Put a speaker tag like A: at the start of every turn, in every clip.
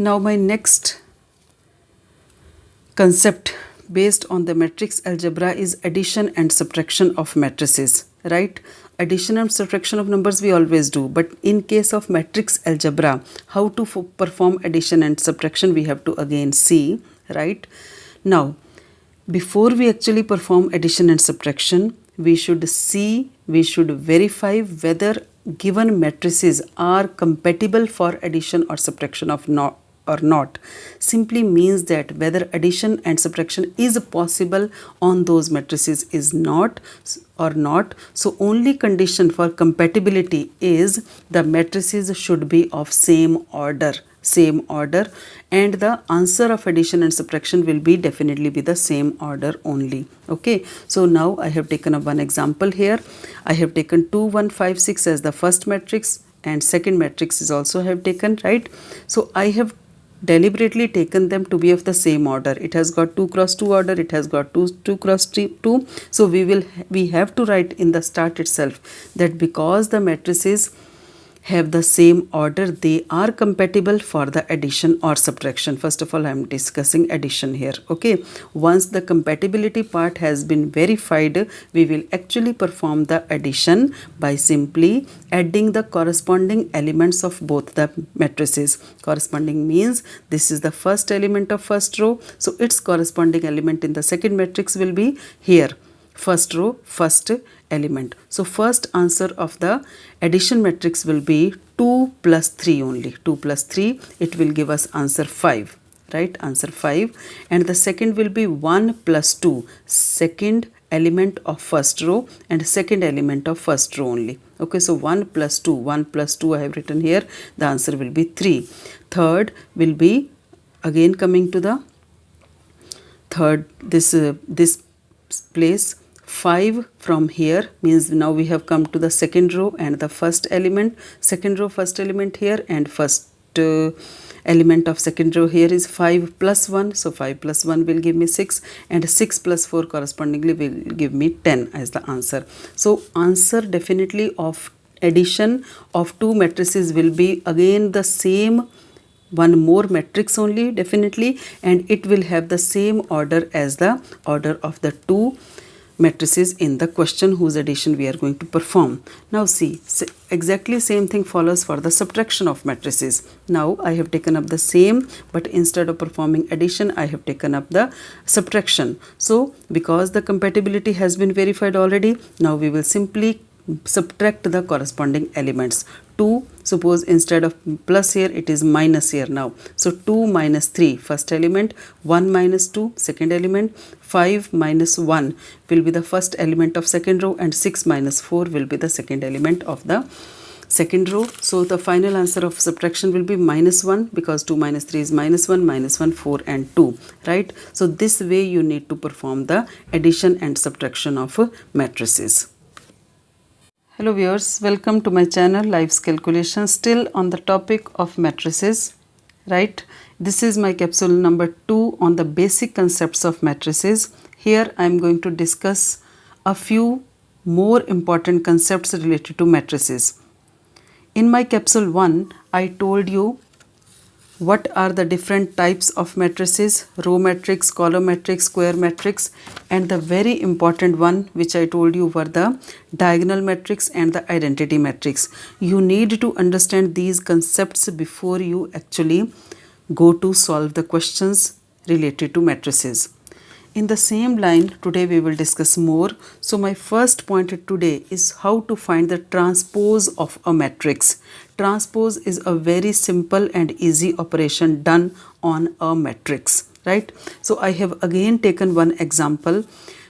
A: Now my next concept based on the matrix algebra is addition and subtraction of matrices, right? Addition and subtraction of numbers we always do, but in case of matrix algebra, how to perform addition and subtraction we have to again see, right? Now, before we actually perform addition and subtraction, we should verify whether given matrices are compatible for addition or subtraction of or not. Simply means that whether addition and subtraction is possible on those matrices is not or not. So only condition for compatibility is the matrices should be of same order, and the answer of addition and subtraction will be definitely be the same order only. Okay, so now I have taken up one example here. I have taken 2 1 5 6 as the first matrix, and second matrix is also have taken, right? So I have deliberately taken them to be of the same order. It has got 2 cross 2 order, it has got 2 cross 2. So we have to write in the start itself that because the matrices have the same order, they are compatible for the addition or subtraction. First of all, I am discussing addition here. Okay, once the compatibility part has been verified, we will actually perform the addition by simply adding the corresponding elements of both the matrices. Corresponding means this is the first element of first row, so its corresponding element in the second matrix will be here, first row, first element. So first answer of the addition matrix will be 2 plus 3 only. 2 plus 3, it will give us answer 5, right? Answer 5. And the second will be 1 plus 2, second element of first row and second element of first row only. Okay, so 1 plus 2, 1 plus 2 I have written here. The answer will be 3. Third will be, again coming to the third, this place, 5 from here means now we have come to the second row and the first element, second row first element here, and first element of second row here is 5 plus 1, so 5 plus 1 will give me 6, and 6 plus 4 correspondingly will give me 10 as the answer. So answer definitely of addition of two matrices will be again the same, one more matrix only definitely, and it will have the same order as the order of the two matrices in the question whose addition we are going to perform. Now see, exactly same thing follows for the subtraction of matrices. Now I have taken up the same, but instead of performing addition I have taken up the subtraction. So because the compatibility has been verified already, now we will simply subtract the corresponding elements. 2, suppose instead of plus here it is minus here now. So 2 minus 3 first element, 1 minus 2 second element, 5 minus 1 will be the first element of second row, and 6 minus 4 will be the second element of the second row. So the final answer of subtraction will be minus 1, because 2 minus 3 is minus 1, 4 and 2, right? So this way you need to perform the addition and subtraction of matrices. Hello viewers, welcome to my channel Life's Calculation, still on the topic of matrices, right? This is my capsule number 2 on the basic concepts of matrices. Here I am going to discuss a few more important concepts related to matrices. In my capsule 1, I told you what are the different types of matrices: row matrix, column matrix, square matrix, and the very important one which I told you were the diagonal matrix and the identity matrix. You need to understand these concepts before you actually go to solve the questions related to matrices. In the same line, today we will discuss more. So my first point today is how to find the transpose of a matrix. Transpose is a very simple and easy operation done on a matrix, right? So I have again taken one example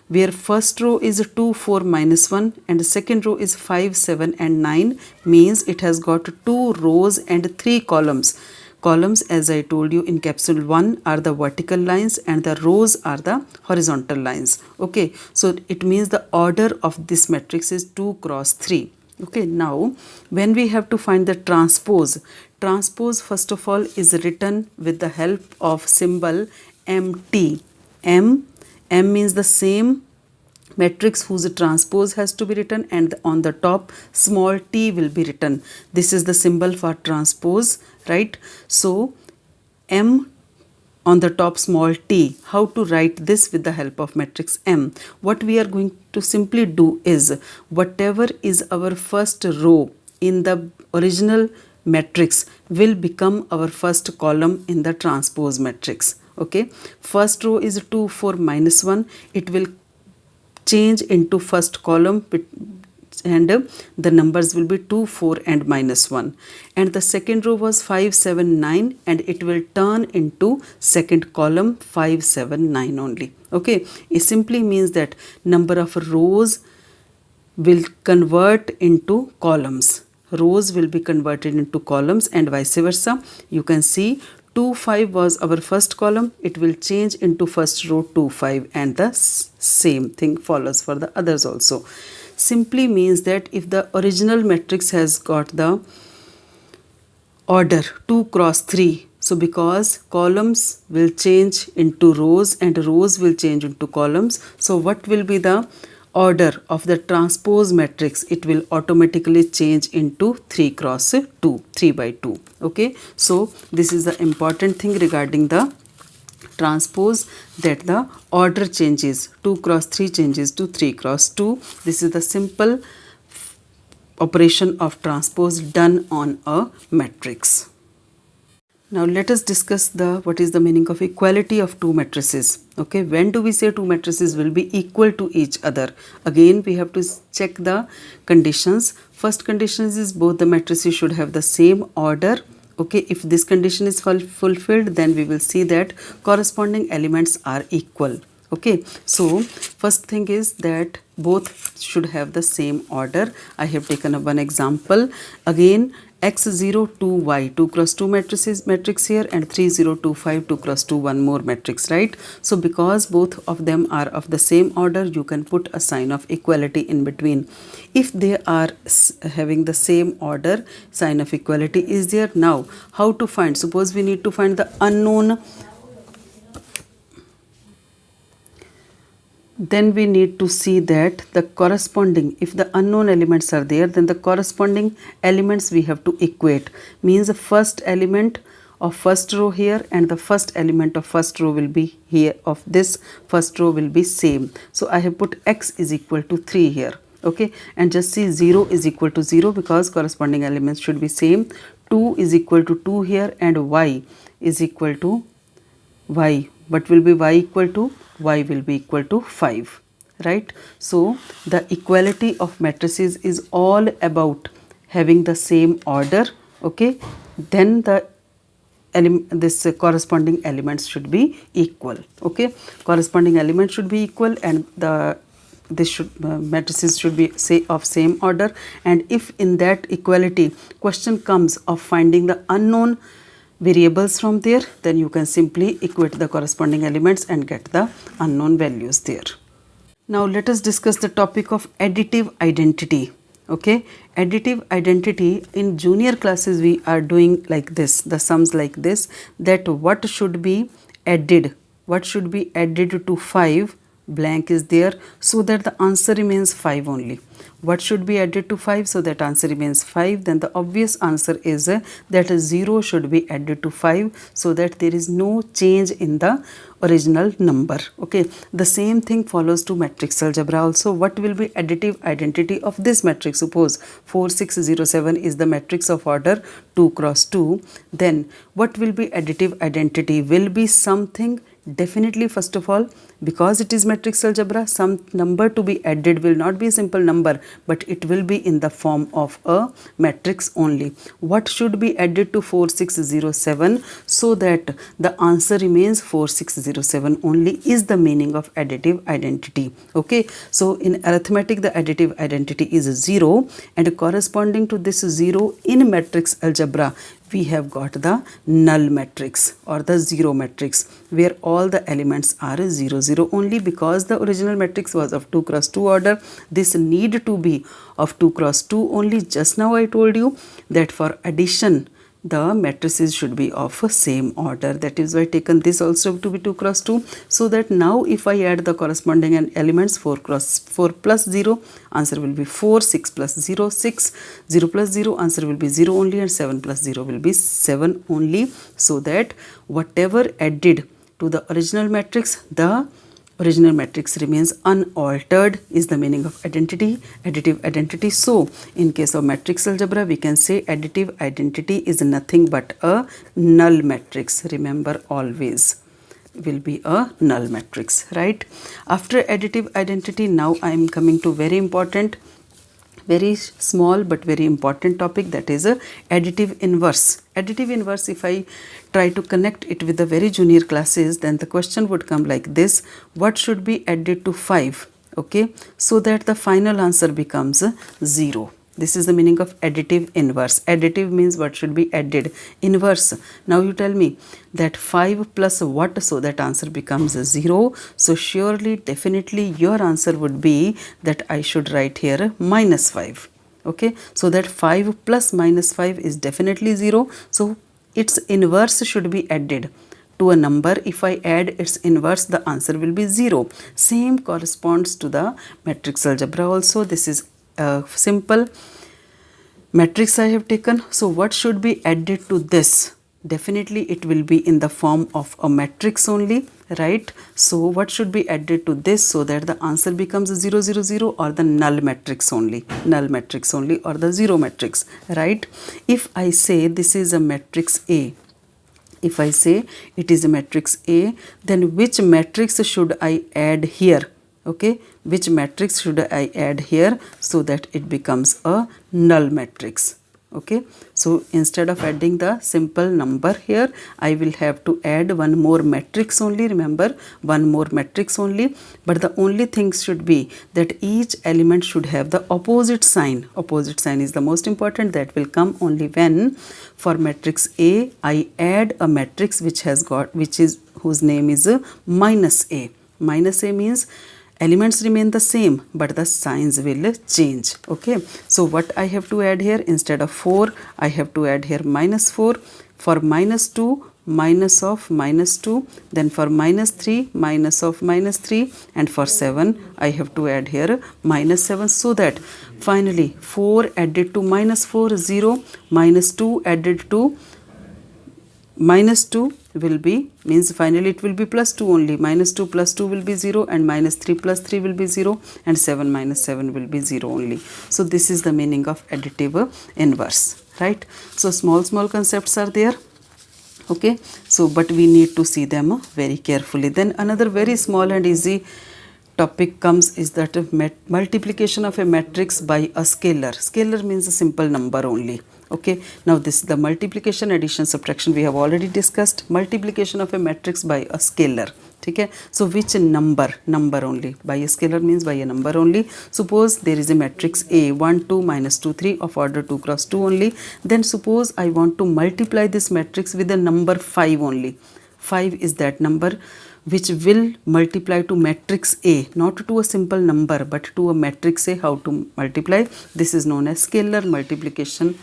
A: where first row is 2 4 minus 1 and second row is 5 7 and 9, means it has got 2 rows and 3 columns. Columns, as I told you in capsule 1, are the vertical lines and the rows are the horizontal lines. Okay, so it means the order of this matrix is 2 cross 3. Okay, now when we have to find the transpose, transpose first of all is written with the help of symbol MT. M means the same matrix whose transpose has to be written, and on the top small t will be written. This is the symbol for transpose, right? So M on the top small t. How to write this with the help of matrix M? What we are going to simply do is, whatever is our first row in the original matrix will become our first column in the transpose matrix. Okay, first row is 2, 4, minus 1. It will change into first column and the numbers will be 2, 4 and minus 1. And the second row was 5, 7, 9 and it will turn into second column 5, 7, 9 only. Okay, it simply means that number of rows will convert into columns. Rows will be converted into columns and vice versa. You can see 2, 5 was our first column. It will change into first row 2, 5 and the same thing follows for the others also. Simply means that if the original matrix has got the order 2 cross 3, so because columns will change into rows and rows will change into columns, so what will be the order of the transpose matrix? It will automatically change into 3 cross 2, 3 by 2. Okay, so this is the important thing regarding the transpose, that the order changes. 2 cross 3 changes to 3 cross 2. This is the simple operation of transpose done on a matrix. Now let us discuss what is the meaning of equality of two matrices. Okay, when do we say two matrices will be equal to each other? Again, we have to check the conditions. First condition is both the matrices should have the same order. Okay, if this condition is fulfilled, then we will see that corresponding elements are equal. Okay, so first thing is that both should have the same order. I have taken up one example. Again, x0 2 y 2 cross 2 matrix here, and 3 0 2 5 2 cross 2 one more matrix, right? So because both of them are of the same order, you can put a sign of equality in between. If they are having the same order, sign of equality is there. Now how to find? Suppose we need to find the unknown, then we need to see that the corresponding, if the unknown elements are there, then the corresponding elements we have to equate. Means the first element of first row here and the first element of first row will be here, of this first row will be same. So I have put x is equal to 3 here. Okay, and just see 0 is equal to 0 because corresponding elements should be same. 2 is equal to 2 here, and y is equal to y. What will be y equal to? Y will be equal to 5, right? So the equality of matrices is all about having the same order. Okay, then this corresponding elements should be equal. Okay, corresponding elements should be equal, and matrices should be of same order. And if in that equality question comes of finding the unknown variables from there, then you can simply equate the corresponding elements and get the unknown values there. Now let us discuss the topic of additive identity. Okay, additive identity, in junior classes we are doing like this, the sums like this, that what should be added to 5, blank is there, so that the answer remains 5 only. What should be added to 5 so that answer remains 5? Then the obvious answer is that 0 should be added to 5 so that there is no change in the original number. Okay, the same thing follows to matrix algebra also. What will be additive identity of this matrix? Suppose 4 6 0 7 is the matrix of order 2 cross 2. Then what will be additive identity? Will be something, definitely, first of all, because it is matrix algebra, some number to be added will not be a simple number, but it will be in the form of a matrix only. What should be added to 4 6 0 7 so that the answer remains 4 6 0 7 only is the meaning of additive identity. Okay, so in arithmetic the additive identity is 0, and corresponding to this 0 in matrix algebra we have got the null matrix or the 0 matrix, where all the elements are 0 0 only, because the original matrix was of 2 cross 2 order. This need to be of 2 cross 2 only. Just now I told you that for addition the matrices should be of same order. That is why I taken this also to be 2 cross 2, so that now if I add the corresponding elements, 4 plus 0, answer will be 4, 6 plus 0, 6, 0 plus 0, answer will be 0 only, and 7 plus 0 will be 7 only, so that whatever added to the original matrix, the original matrix remains unaltered is the meaning of additive identity. So in case of matrix algebra, we can say additive identity is nothing but a null matrix. Remember, always will be a null matrix, right? After additive identity, now I am coming to very important, very small but very important topic, that is a additive inverse. Additive inverse, if I try to connect it with the very junior classes, then the question would come like this: what should be added to 5, okay, so that the final answer becomes 0. This is the meaning of additive inverse. Additive means what should be added. Inverse, now you tell me that 5 plus what, so that answer becomes 0. So surely, definitely your answer would be that I should write here minus 5. Okay, so that 5 plus minus 5 is definitely 0. So its inverse should be added to a number. If I add its inverse, the answer will be 0. Same corresponds to the matrix algebra also. This is a simple matrix I have taken. So what should be added to this? Definitely it will be in the form of a matrix only, right? So what should be added to this so that the answer becomes 0, 0, 0, or the null matrix only, or the 0 matrix, right? If I say this is a matrix A, if I say it is a matrix A, then which matrix should I add here? Okay, which matrix should I add here so that it becomes a null matrix? Okay, so instead of adding the simple number here, I will have to add one more matrix only. Remember, one more matrix only, but the only thing should be that each element should have the opposite sign. Opposite sign is the most important. That will come only when, for matrix A, I add a matrix which has got, whose name is minus A. Minus A means elements remain the same but the signs will change. Okay, so what I have to add here, instead of 4, I have to add here minus 4. For minus 2, minus of minus 2, then for minus 3, minus of minus 3, and for 7, I have to add here minus 7, so that finally 4 added to minus 4, 0, minus 2 added to minus 2 will be, means finally it will be plus 2 only. Minus 2 plus 2 will be 0, and minus 3 plus 3 will be 0, and 7 minus 7 will be 0 only. So this is the meaning of additive inverse, right? So small concepts are there. Okay, so but we need to see them very carefully. Then another very small and easy topic comes is that multiplication of a matrix by a scalar. Scalar means a simple number only. Okay, now this is the multiplication, addition, subtraction we have already discussed. Multiplication of a matrix by a scalar. Okay, so which number only. By a scalar means by a number only. Suppose there is a matrix A, 1, 2, minus 2, 3 of order 2 cross 2 only. Then suppose I want to multiply this matrix with a number 5 only. 5 is that number which will multiply to matrix A, not to a simple number but to a matrix A. How to multiply? This is known as scalar multiplication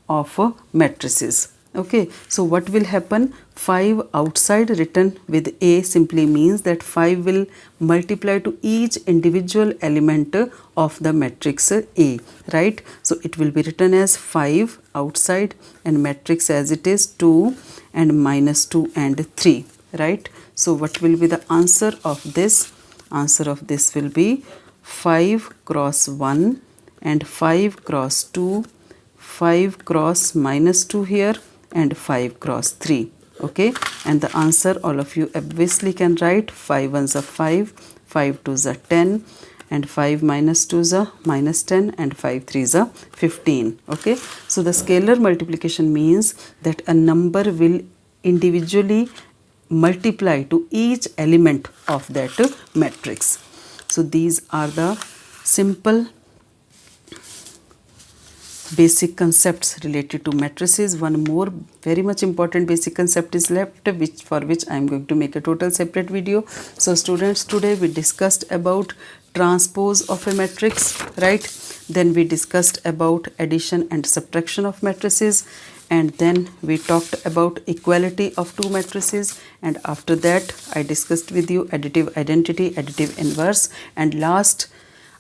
A: of matrices. Okay, so what will happen? 5 outside written with A simply means that 5 will multiply to each individual element of the matrix A, right? So it will be written as 5 outside and matrix as it is 2 and minus 2 and 3, right? So what will be the answer of this? Answer of this will be 5 cross 1 and 5 cross 2, 5 cross minus 2 here, and 5 cross 3. Okay, and the answer all of you obviously can write. 5 1s are 5, 5 2s are 10, and 5 minus 2s are minus 10, and 5 3s are 15. Okay, so the scalar multiplication means that a number will individually multiply to each element of that matrix. So these are the simple basic concepts related to matrices. One more very much important basic concept is left, for which I am going to make a total separate video. So students, today we discussed about transpose of a matrix, right? Then we discussed about addition and subtraction of matrices, and then we talked about equality of two matrices, and after that I discussed with you additive identity, additive inverse, and last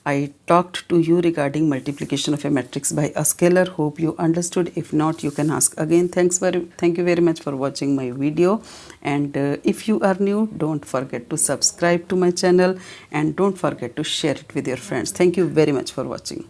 A: I talked to you regarding multiplication of a matrix by a scalar. Hope you understood. If not, you can ask again. Thank you very much for watching my video, and if you are new, don't forget to subscribe to my channel and don't forget to share it with your friends. Thank you very much for watching.